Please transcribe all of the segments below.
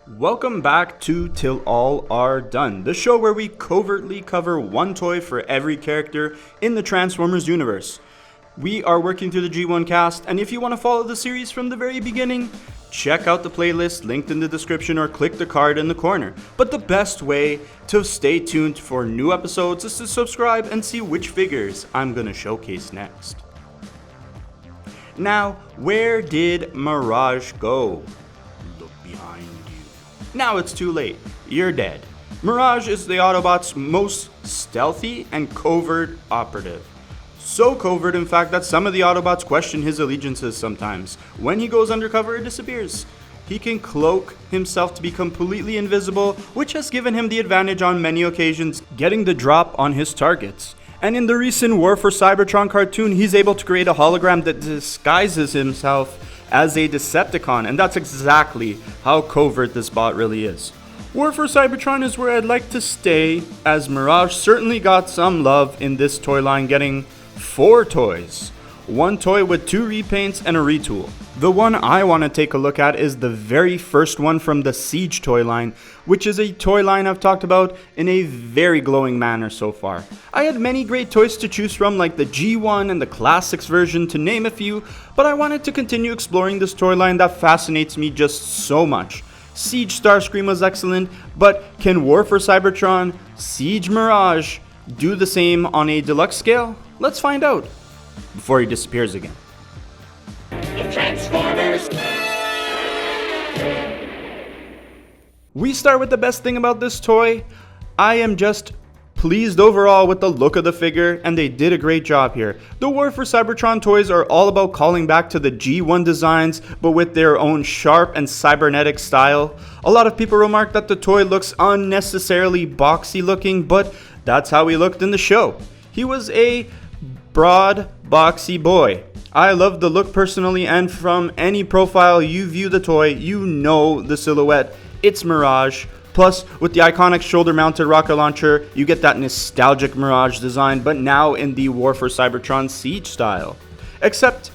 Welcome back to Till All Are Done, the show where we covertly cover one toy for every character in the Transformers universe. We are working through the G1 cast, and if you want to follow the series from the very beginning, check out the playlist linked in the description or click the card in the corner. But the best way to stay tuned for new episodes is to subscribe and see which figures I'm going to showcase next. Now, where did Mirage go? Look behind you. Now it's too late. You're dead. Mirage is the Autobots' most stealthy and covert operative. So covert, in fact, that some of the Autobots question his allegiances sometimes. When he goes undercover, it disappears. He can cloak himself to be completely invisible, which has given him the advantage on many occasions, getting the drop on his targets. And in the recent War for Cybertron cartoon, he's able to create a hologram that disguises himself as a Decepticon, and that's exactly how covert this bot really is. War for Cybertron is where I'd like to stay, as Mirage certainly got some love in this toy line, getting 4 toys. 1 toy with 2 repaints and a retool. The one I want to take a look at is the very first one from the Siege toy line, which is a toy line I've talked about in a very glowing manner so far. I had many great toys to choose from, like the G1 and the Classics version, to name a few, but I wanted to continue exploring this toy line that fascinates me just so much. Siege Starscream was excellent, but can War for Cybertron Siege Mirage do the same on a deluxe scale? Let's find out before he disappears again. Transformers. We start with the best thing about this toy. I am just pleased overall with the look of the figure, and they did a great job here. The War for Cybertron toys are all about calling back to the G1 designs, but with their own sharp and cybernetic style. A lot of people remark that the toy looks unnecessarily boxy looking, but that's how he looked in the show. He was a broad, boxy boy. I love the look personally, and from any profile you view the toy, you know the silhouette. It's Mirage. Plus, with the iconic shoulder-mounted rocket launcher, you get that nostalgic Mirage design, but now in the War for Cybertron Siege style. Except,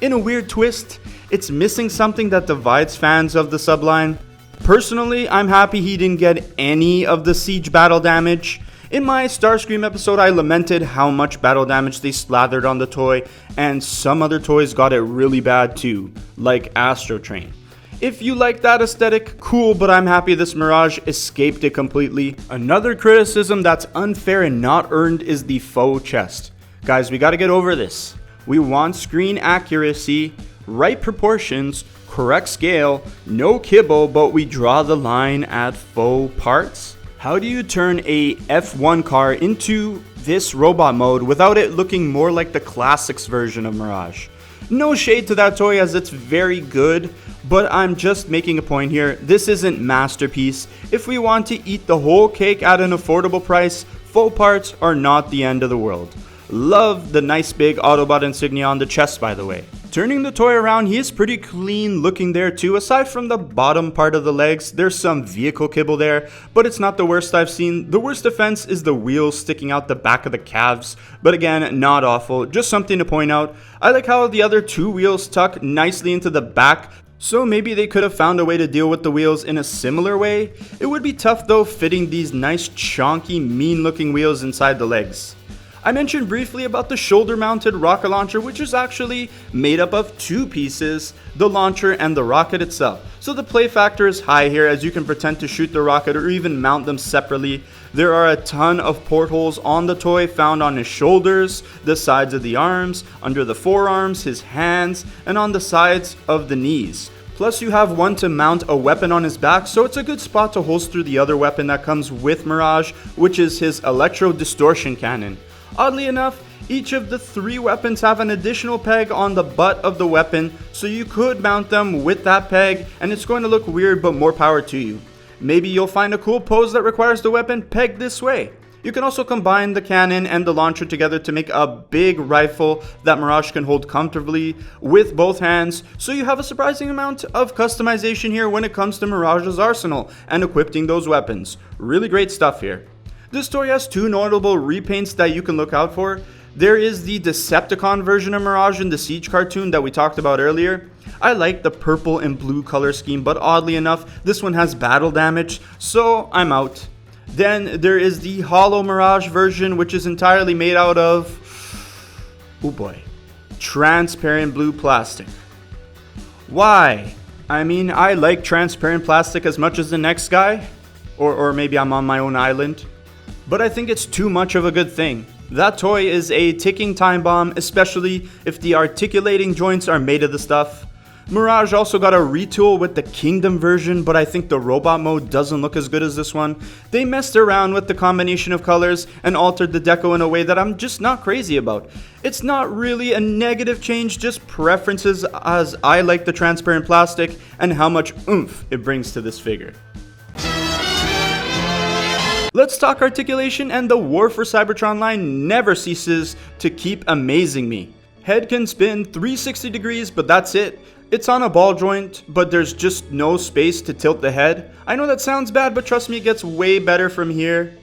in a weird twist, it's missing something that divides fans of the subline. Personally, I'm happy he didn't get any of the Siege battle damage. In my Starscream episode, I lamented how much battle damage they slathered on the toy, and some other toys got it really bad too, like Astro Train. If you like that aesthetic, cool, but I'm happy this Mirage escaped it completely. Another criticism that's unfair and not earned is the faux chest. Guys, we gotta get over this. We want screen accuracy, right proportions, correct scale, no kibble, but we draw the line at faux parts. How do you turn a F1 car into this robot mode without it looking more like the Classics version of Mirage? No shade to that toy, as it's very good, but I'm just making a point here. This isn't masterpiece. If we want to eat the whole cake at an affordable price, faux parts are not the end of the world. Love the nice big Autobot insignia on the chest, by the way. Turning the toy around, he is pretty clean looking there too. Aside from the bottom part of the legs, there's some vehicle kibble there, but it's not the worst I've seen. The worst offense is the wheels sticking out the back of the calves, but again, not awful, just something to point out. I like how the other 2 wheels tuck nicely into the back, so maybe they could have found a way to deal with the wheels in a similar way. It would be tough though, fitting these nice chonky mean looking wheels inside the legs. I mentioned briefly about the shoulder-mounted rocket launcher, which is actually made up of 2 pieces, the launcher and the rocket itself. So the play factor is high here, as you can pretend to shoot the rocket or even mount them separately. There are a ton of portholes on the toy, found on his shoulders, the sides of the arms, under the forearms, his hands, and on the sides of the knees. Plus you have one to mount a weapon on his back, so it's a good spot to holster the other weapon that comes with Mirage, which is his electro distortion cannon. Oddly enough, each of the 3 weapons have an additional peg on the butt of the weapon, so you could mount them with that peg, and it's going to look weird, but more power to you. Maybe you'll find a cool pose that requires the weapon pegged this way. You can also combine the cannon and the launcher together to make a big rifle that Mirage can hold comfortably with both hands, so you have a surprising amount of customization here when it comes to Mirage's arsenal and equipping those weapons. Really great stuff here. This toy has 2 notable repaints that you can look out for. There is the Decepticon version of Mirage in the Siege cartoon that we talked about earlier. I like the purple and blue color scheme, but oddly enough, this one has battle damage, so I'm out. Then there is the Hollow Mirage version, which is entirely made out of, oh boy, transparent blue plastic. Why? I mean, I like transparent plastic as much as the next guy, or maybe I'm on my own island, but I think it's too much of a good thing. That toy is a ticking time bomb, especially if the articulating joints are made of the stuff. Mirage also got a retool with the Kingdom version, but I think the robot mode doesn't look as good as this one. They messed around with the combination of colors and altered the deco in a way that I'm just not crazy about. It's not really a negative change, just preferences, as I like the transparent plastic and how much oomph it brings to this figure. Let's talk articulation, and the War for Cybertron line never ceases to keep amazing me. Head can spin 360 degrees, but that's it. It's on a ball joint, but there's just no space to tilt the head. I know that sounds bad, but trust me, it gets way better from here.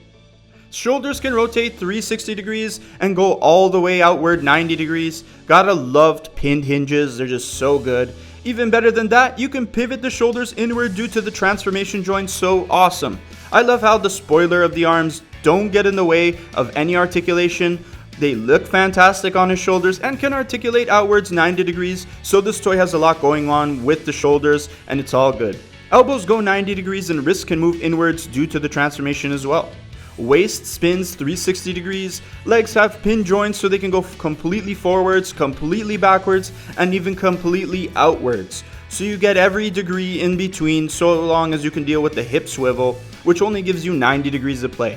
Shoulders can rotate 360 degrees and go all the way outward 90 degrees. Gotta loved pinned hinges, they're just so good. Even better than that, you can pivot the shoulders inward due to the transformation joint, so awesome. I love how the spoiler of the arms don't get in the way of any articulation. They look fantastic on his shoulders and can articulate outwards 90 degrees, so this toy has a lot going on with the shoulders and it's all good. Elbows go 90 degrees and wrists can move inwards due to the transformation as well. Waist spins 360 degrees, legs have pin joints so they can go completely forwards, completely backwards, and even completely outwards. So you get every degree in between so long as you can deal with the hip swivel, which only gives you 90 degrees of play.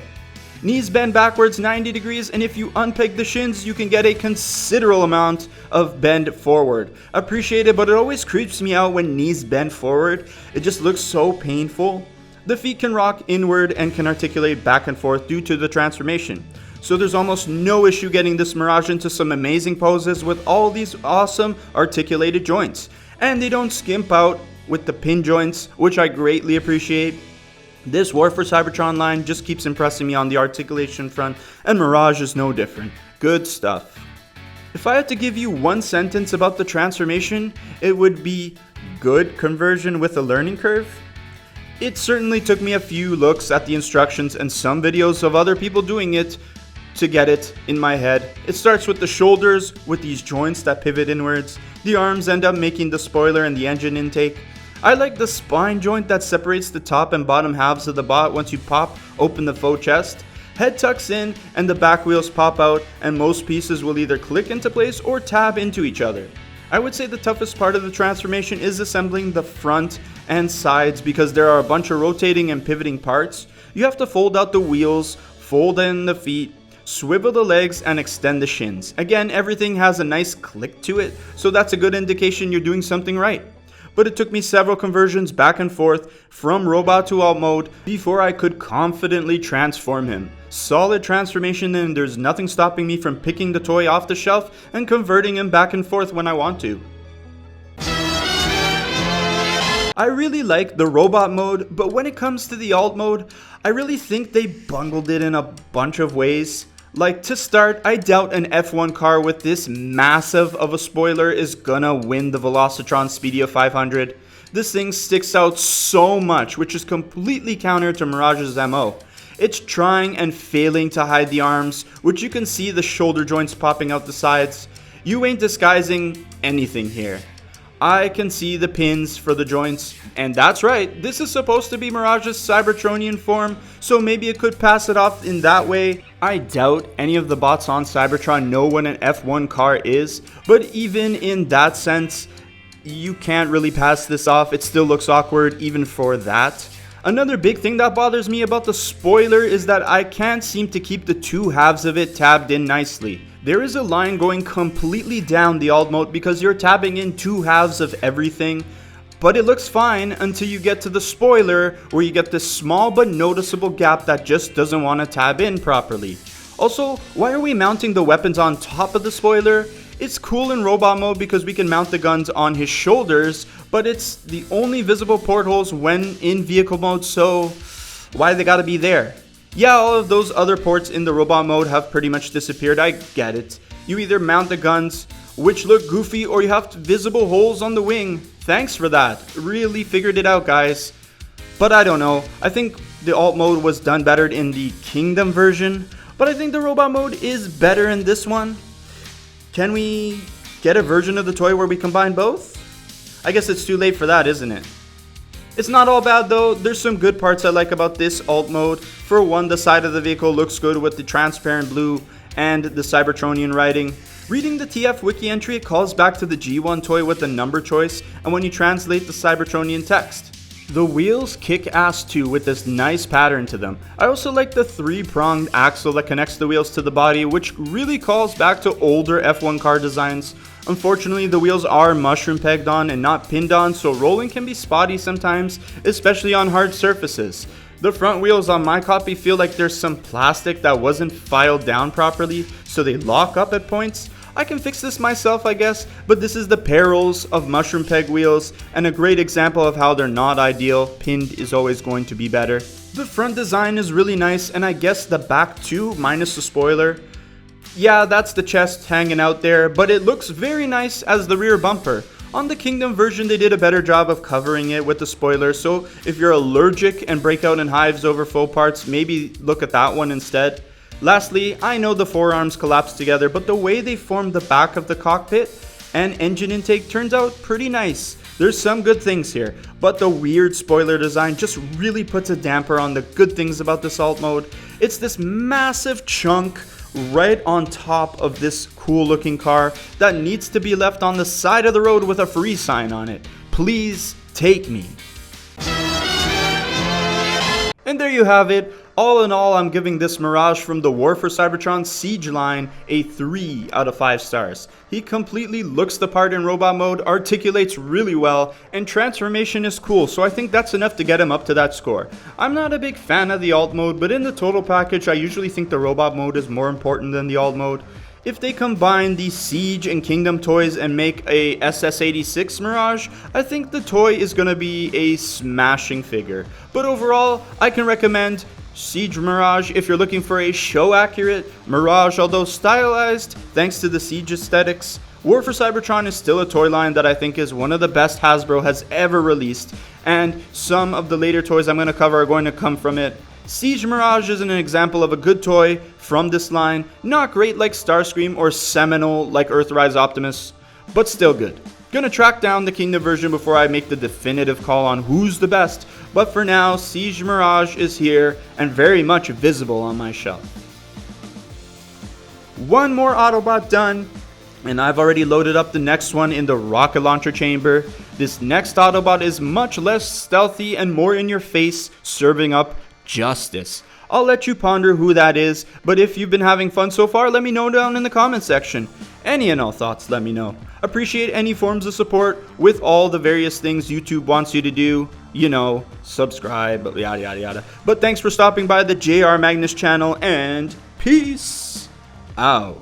Knees bend backwards 90 degrees, and if you unpeg the shins, you can get a considerable amount of bend forward. Appreciate it, but it always creeps me out when knees bend forward. It just looks so painful. The feet can rock inward and can articulate back and forth due to the transformation. So there's almost no issue getting this Mirage into some amazing poses with all these awesome articulated joints. And they don't skimp out with the pin joints, which I greatly appreciate. This War for Cybertron line just keeps impressing me on the articulation front, and Mirage is no different. Good stuff. If I had to give you one sentence about the transformation, it would be good conversion with a learning curve. It certainly took me a few looks at the instructions and some videos of other people doing it to get it in my head. It starts with the shoulders with these joints that pivot inwards. The arms end up making the spoiler and the engine intake. I like the spine joint that separates the top and bottom halves of the bot once you pop open the faux chest. Head tucks in and the back wheels pop out, and most pieces will either click into place or tab into each other. I would say the toughest part of the transformation is assembling the front and sides because there are a bunch of rotating and pivoting parts. You have to fold out the wheels, fold in the feet, swivel the legs, and extend the shins. Again, everything has a nice click to it, so that's a good indication you're doing something right. But it took me several conversions back and forth from robot to alt mode before I could confidently transform him. Solid transformation, and there's nothing stopping me from picking the toy off the shelf and converting him back and forth when I want to. I really like the robot mode, but when it comes to the alt mode, I really think they bungled it in a bunch of ways. Like, to start, I doubt an F1 car with this massive of a spoiler is gonna win the Velocitron Speedia 500. This thing sticks out so much, which is completely counter to Mirage's MO. It's trying and failing to hide the arms, which you can see the shoulder joints popping out the sides. You ain't disguising anything here. I can see the pins for the joints, and that's right, this is supposed to be Mirage's Cybertronian form, so maybe it could pass it off in that way. I doubt any of the bots on Cybertron know what an F1 car is, but even in that sense, you can't really pass this off. It still looks awkward even for that. Another big thing that bothers me about the spoiler is that I can't seem to keep the two halves of it tabbed in nicely. There is a line going completely down the alt mode because you're tabbing in two halves of everything, but it looks fine until you get to the spoiler where you get this small but noticeable gap that just doesn't want to tab in properly. Also, why are we mounting the weapons on top of the spoiler? It's cool in robot mode because we can mount the guns on his shoulders, but it's the only visible portholes when in vehicle mode, so why they gotta be there? Yeah, all of those other ports in the robot mode have pretty much disappeared, I get it. You either mount the guns, which look goofy, or you have visible holes on the wing. Thanks for that. Really figured it out, guys. But I don't know. I think the alt mode was done better in the Kingdom version, but I think the robot mode is better in this one. Can we get a version of the toy where we combine both? I guess it's too late for that, isn't it? It's not all bad though. There's some good parts I like about this alt mode. For one, the side of the vehicle looks good with the transparent blue and the Cybertronian writing. Reading the TF wiki entry, it calls back to the G1 toy with the number choice and when you translate the Cybertronian text. The wheels kick ass too with this nice pattern to them. I also like the 3-pronged axle that connects the wheels to the body, which really calls back to older F1 car designs. Unfortunately, the wheels are mushroom pegged on and not pinned on, so rolling can be spotty sometimes, especially on hard surfaces. The front wheels on my copy feel like there's some plastic that wasn't filed down properly, so they lock up at points. I can fix this myself, I guess, but this is the perils of mushroom peg wheels and a great example of how they're not ideal. Pinned is always going to be better. The front design is really nice, and I guess the back too, minus the spoiler. Yeah, that's the chest hanging out there, but it looks very nice as the rear bumper. On the Kingdom version, they did a better job of covering it with the spoiler, so if you're allergic and break out in hives over faux parts, maybe look at that one instead. Lastly, I know the forearms collapse together, but the way they formed the back of the cockpit and engine intake turns out pretty nice. There's some good things here, but the weird spoiler design just really puts a damper on the good things about this alt mode. It's this massive chunk right on top of this cool looking car that needs to be left on the side of the road with a free sign on it. Please take me. And there you have it. All in all, I'm giving this Mirage from the War for Cybertron Siege line a 3 out of 5 stars. He completely looks the part in robot mode, articulates really well, and transformation is cool, so I think that's enough to get him up to that score. I'm not a big fan of the alt mode, but in the total package, I usually think the robot mode is more important than the alt mode. If they combine the Siege and Kingdom toys and make a SS86 Mirage, I think the toy is going to be a smashing figure. But overall, I can recommend Siege Mirage if you're looking for a show-accurate Mirage, although stylized thanks to the Siege aesthetics. War for Cybertron is still a toy line that I think is one of the best Hasbro has ever released, and some of the later toys I'm going to cover are going to come from it. Siege Mirage is an example of a good toy from this line, not great like Starscream or seminal like Earthrise Optimus, but still good. Gonna track down the Kingdom version before I make the definitive call on who's the best, but for now, Siege Mirage is here and very much visible on my shelf. One more Autobot done, and I've already loaded up the next one in the rocket launcher chamber. This next Autobot is much less stealthy and more in your face, serving up justice. I'll let you ponder who that is, but if you've been having fun so far, let me know down in the comment section. Any and all thoughts, let me know. Appreciate any forms of support with all the various things YouTube wants you to do. You know, subscribe, yada yada yada. But thanks for stopping by the JR Magnus channel, and peace out.